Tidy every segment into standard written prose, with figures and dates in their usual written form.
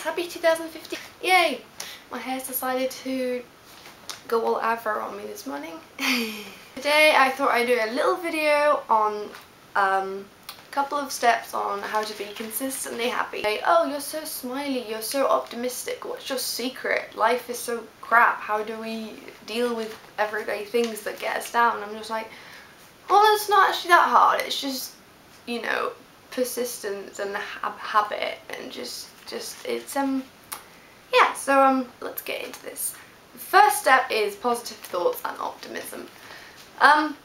happy 2015. Yay! My hair's decided to go all afro on me this morning. Today I thought I'd do a little video on a couple of steps on how to be consistently happy. Like, oh, you're so smiley, you're so optimistic, what's your secret? Life is so crap, how do we deal with everyday things that get us down? I'm just like, well, it's not actually that hard, it's just, you know, persistence and habit and just it's yeah, so let's get into this. The first step is positive thoughts and optimism.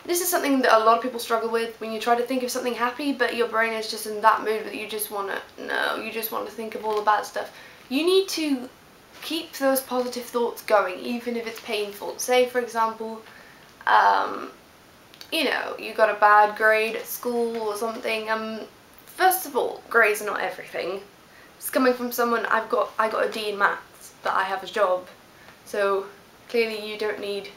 This is something that a lot of people struggle with when you try to think of something happy but your brain is just in that mood that you just want to think of all the bad stuff. You need to keep those positive thoughts going even if it's painful. Say for example, you know, you got a bad grade at school or something. First of all, grades are not everything. It's coming from someone, I got a D in maths, but I have a job. So clearly you don't need,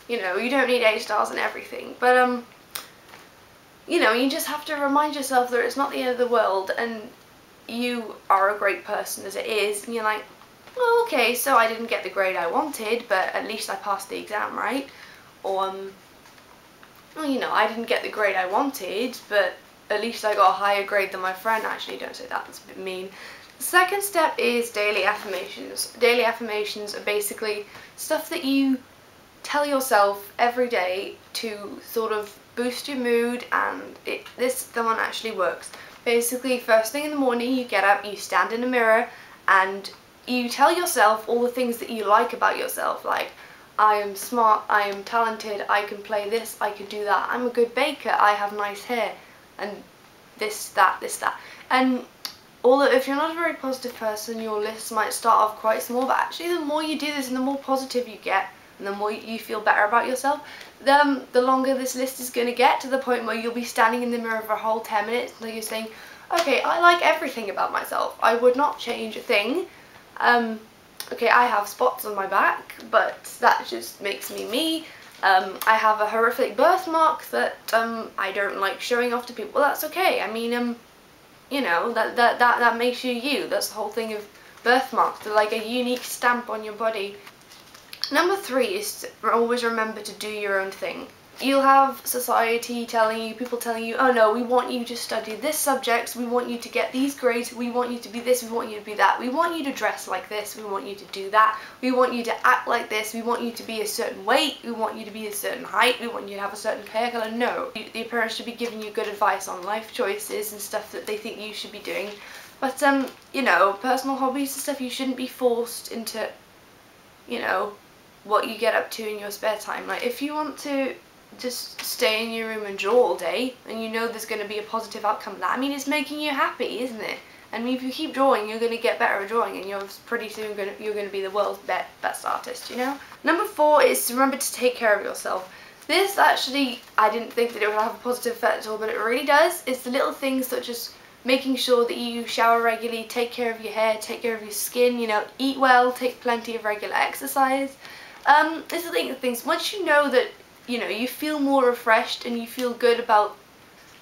you know, you don't need A stars and everything. But you know, you just have to remind yourself that it's not the end of the world and you are a great person as it is. And you're like, well, okay, so I didn't get the grade I wanted, but at least I passed the exam, right? Or well, you know, I didn't get the grade I wanted, but at least I got a higher grade than my friend. Actually, don't say that, that's a bit mean. The second step is daily affirmations. Daily affirmations are basically stuff that you tell yourself every day to sort of boost your mood, and this one actually works. Basically, first thing in the morning you get up, you stand in a mirror and you tell yourself all the things that you like about yourself, like I am smart, I am talented, I can play this, I can do that, I'm a good baker, I have nice hair, and this, that. And although if you're not a very positive person, your list might start off quite small, but actually the more you do this and the more positive you get, and the more you feel better about yourself, then the longer this list is going to get, to the point where you'll be standing in the mirror for a whole 10 minutes until you're saying, okay, I like everything about myself, I would not change a thing. Okay, I have spots on my back, but that just makes me me. I have a horrific birthmark that I don't like showing off to people. Well, that's okay. I mean, you know, that makes you you. That's the whole thing of birthmarks. They're like a unique stamp on your body. Number 3 is to always remember to do your own thing. You'll have society telling you, people telling you, oh no, we want you to study this subject, we want you to get these grades, we want you to be this, we want you to be that, we want you to dress like this, we want you to do that, we want you to act like this, we want you to be a certain weight, we want you to be a certain height, we want you to have a certain hair colour. No, the parents should be giving you good advice on life choices and stuff that they think you should be doing. But you know, personal hobbies and stuff, you shouldn't be forced into, you know, what you get up to in your spare time. Like if you want to just stay in your room and draw all day, and you know there's going to be a positive outcome of that. I mean, it's making you happy, isn't it? I mean, if you keep drawing, you're going to get better at drawing, and you're pretty soon you're going to be the world's best artist, you know? Number 4 is to remember to take care of yourself. This actually, I didn't think that it would have a positive effect at all, but it really does. It's the little things such as making sure that you shower regularly, take care of your hair, take care of your skin, you know, eat well, take plenty of regular exercise. It's the things, once you know that, you know, you feel more refreshed and you feel good about,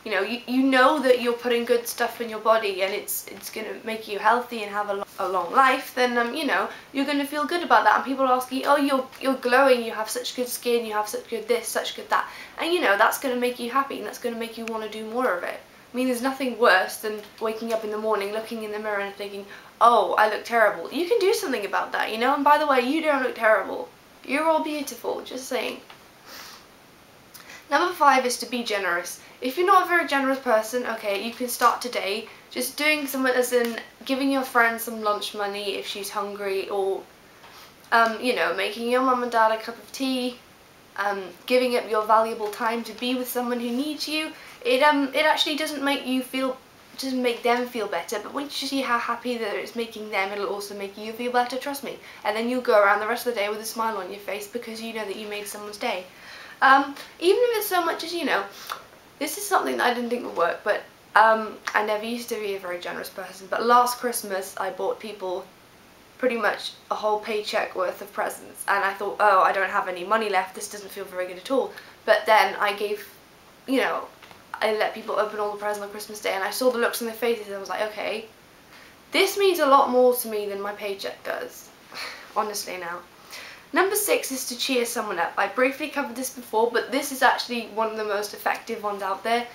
you know, you know that you're putting good stuff in your body and it's going to make you healthy and have a long life, then, you know, you're going to feel good about that. And people ask you, oh, you're glowing, you have such good skin, you have such good this, such good that. And, you know, that's going to make you happy and that's going to make you want to do more of it. I mean, there's nothing worse than waking up in the morning, looking in the mirror and thinking, oh, I look terrible. You can do something about that, you know, and by the way, you don't look terrible. You're all beautiful, just saying. Number 5 is to be generous. If you're not a very generous person, okay, you can start today just doing something, as in giving your friend some lunch money if she's hungry, or you know, making your mum and dad a cup of tea, giving up your valuable time to be with someone who needs you. It actually doesn't make them feel better, but once you see how happy that it's making them, it'll also make you feel better, trust me. And then you'll go around the rest of the day with a smile on your face because you know that you made someone's day. Even if it's so much as, you know, this is something that I didn't think would work, but I never used to be a very generous person, but last Christmas I bought people pretty much a whole paycheck worth of presents, and I thought, oh, I don't have any money left, this doesn't feel very good at all. But then I gave, you know, I let people open all the presents on Christmas Day, and I saw the looks on their faces and I was like, okay, This means a lot more to me than my paycheck does, honestly now. Number 6 is to cheer someone up. I briefly covered this before, but this is actually one of the most effective ones out there.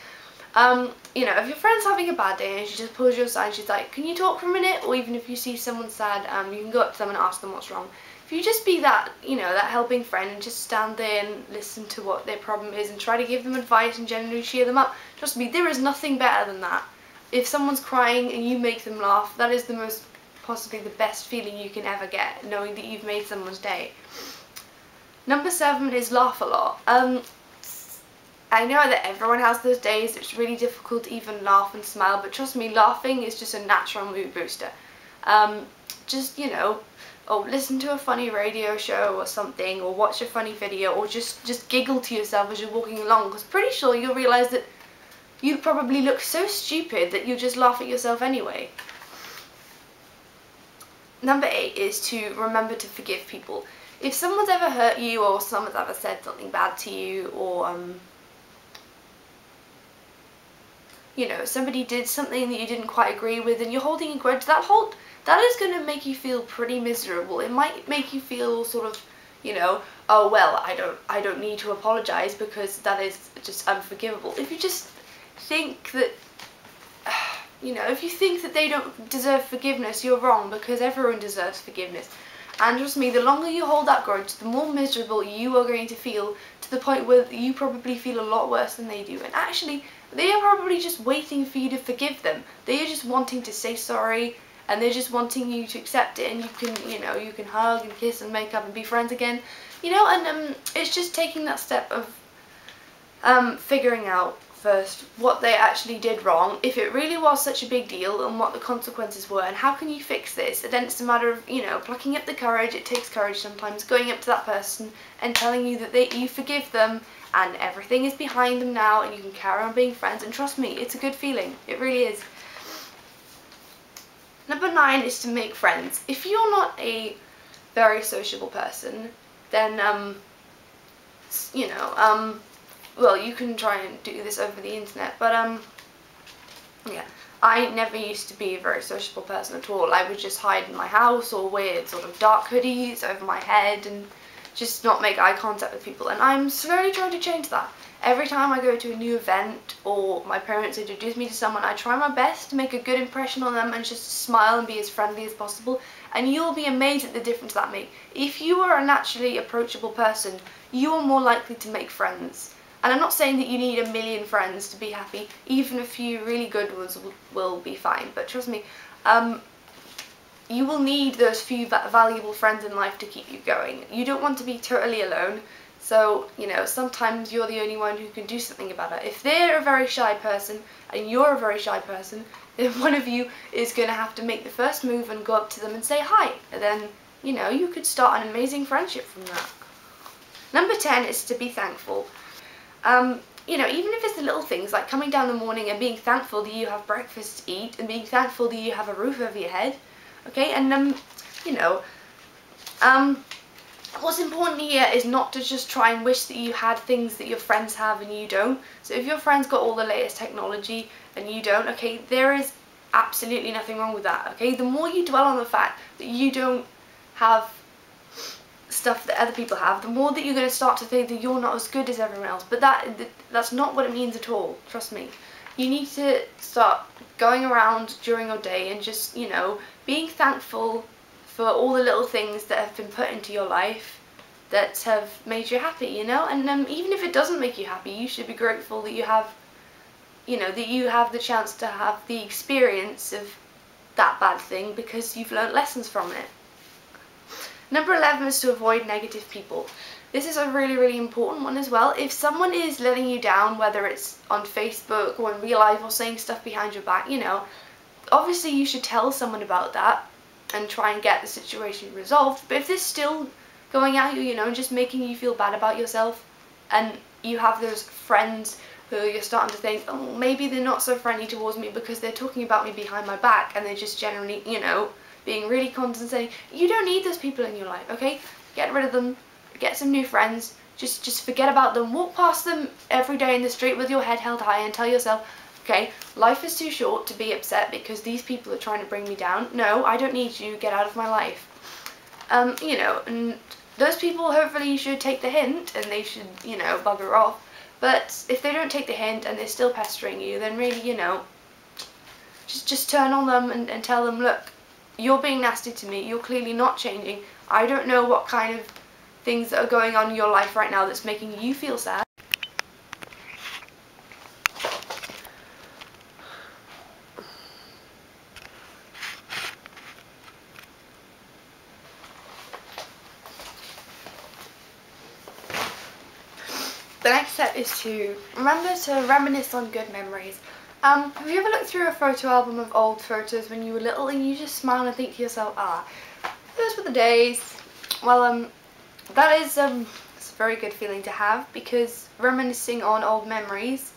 You know, if your friend's having a bad day and she just pulls you aside and she's like, can you talk for a minute? Or even if you see someone sad, you can go up to them and ask them what's wrong. If you just be that, you know, that helping friend and just stand there and listen to what their problem is and try to give them advice and generally cheer them up, trust me, there is nothing better than that. If someone's crying and you make them laugh, that is the most, possibly the best feeling you can ever get, knowing that you've made someone's day. Number 7 is laugh a lot. I know that everyone has those days, it's really difficult to even laugh and smile, but trust me, laughing is just a natural mood booster. Just, you know, listen to a funny radio show or something, or watch a funny video, or just giggle to yourself as you're walking along, because pretty sure you'll realise that you'd probably look so stupid that you'll just laugh at yourself anyway. Number 8 is to remember to forgive people. If someone's ever hurt you, or someone's ever said something bad to you, or you know, somebody did something that you didn't quite agree with and you're holding a grudge, that is going to make you feel pretty miserable. It might make you feel sort of, you know, oh well, I don't need to apologise because that is just unforgivable. If you just think that, you know, if you think that they don't deserve forgiveness, you're wrong, because everyone deserves forgiveness. And trust me, the longer you hold that grudge, the more miserable you are going to feel, to the point where you probably feel a lot worse than they do. And actually, they are probably just waiting for you to forgive them. They are just wanting to say sorry, and they're just wanting you to accept it, and you can, you know, you can hug and kiss and make up and be friends again. You know, and it's just taking that step of figuring out first what they actually did wrong, if it really was such a big deal, and what the consequences were, and how can you fix this. And then it's a matter of, you know, plucking up the courage. It takes courage sometimes, going up to that person and telling you that you forgive them and everything is behind them now and you can carry on being friends. And trust me, it's a good feeling, it really is. Number 9 is to make friends. If you're not a very sociable person, then you know, well, you can try and do this over the internet, but yeah, I never used to be a very sociable person at all. I would just hide in my house or wear sort of dark hoodies over my head and just not make eye contact with people, and I'm slowly trying to change that. Every time I go to a new event or my parents introduce me to someone, I try my best to make a good impression on them and just smile and be as friendly as possible, and you'll be amazed at the difference that makes. If you are a naturally approachable person, you are more likely to make friends. And I'm not saying that you need 1 million friends to be happy. Even a few really good ones will be fine. But trust me, you will need those few valuable friends in life to keep you going. You don't want to be totally alone. So, you know, sometimes you're the only one who can do something about it. If they're a very shy person and you're a very shy person, then one of you is going to have to make the first move and go up to them and say hi. And then, you know, you could start an amazing friendship from that. Number 10 is to be thankful. You know, even if it's the little things like coming down in the morning and being thankful that you have breakfast to eat and being thankful that you have a roof over your head, okay, and you know, what's important here is not to just try and wish that you had things that your friends have and you don't. So if your friends got all the latest technology and you don't, okay, there is absolutely nothing wrong with that, okay. The more you dwell on the fact that you don't have stuff that other people have, the more that you're going to start to think that you're not as good as everyone else. But that's not what it means at all, trust me. You need to start going around during your day and just, you know, being thankful for all the little things that have been put into your life that have made you happy, you know. And even if it doesn't make you happy, you should be grateful that you have, you know, that you have the chance to have the experience of that bad thing because you've learned lessons from it. Number 11 is to avoid negative people. This is a really, really important one as well. If someone is letting you down, whether it's on Facebook or in real life or saying stuff behind your back, you know, obviously you should tell someone about that and try and get the situation resolved. But if they're still going at you, you know, and just making you feel bad about yourself, and you have those friends who you're starting to think, oh, maybe they're not so friendly towards me because they're talking about me behind my back and they're just generally, you know, being really condescending. You don't need those people in your life, okay? Get rid of them, get some new friends, just forget about them. Walk past them every day in the street with your head held high and tell yourself, Okay, life is too short to be upset because these people are trying to bring me down. No, I don't need you, get out of my life. You know, and those people hopefully should take the hint and they should, you know, bugger off. But if they don't take the hint and they're still pestering you, then really, you know, just turn on them and tell them, look, you're being nasty to me, you're clearly not changing. I don't know what kind of things that are going on in your life right now that's making you feel sad. The next step is to remember to reminisce on good memories. Have you ever looked through a photo album of old photos when you were little and you just smile and think to yourself, ah, those were the days? Well, that is it's a very good feeling to have, because reminiscing on old memories,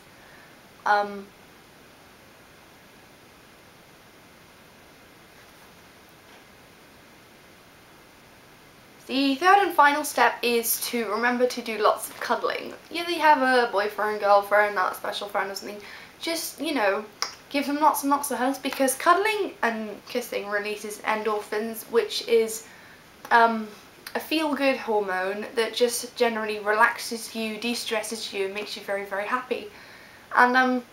the third and final step is to remember to do lots of cuddling. Either you have a boyfriend, girlfriend, that special friend or something, just, you know, give them lots and lots of hugs, because cuddling and kissing releases endorphins, which is a feel-good hormone that just generally relaxes you, de-stresses you, and makes you very, very happy. And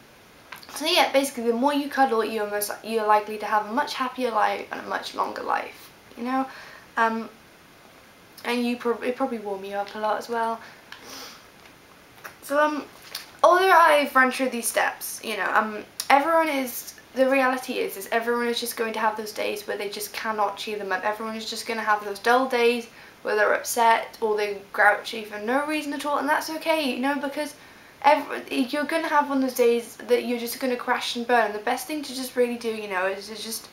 so yeah, basically the more you cuddle, you're likely to have a much happier life and a much longer life, you know. And it probably warm you up a lot as well. So although I've run through these steps, you know, the reality is everyone is just going to have those days where they just cannot cheer them up. Everyone is just going to have those dull days where they're upset or they're grouchy for no reason at all, and that's okay, you know, because you're going to have one of those days that you're just going to crash and burn. And the best thing to just really do, you know, is to just,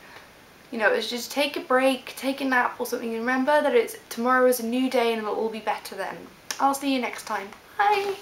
you know, is just take a break, take a nap or something, and remember that tomorrow is a new day and it'll all be better then. I'll see you next time. Bye!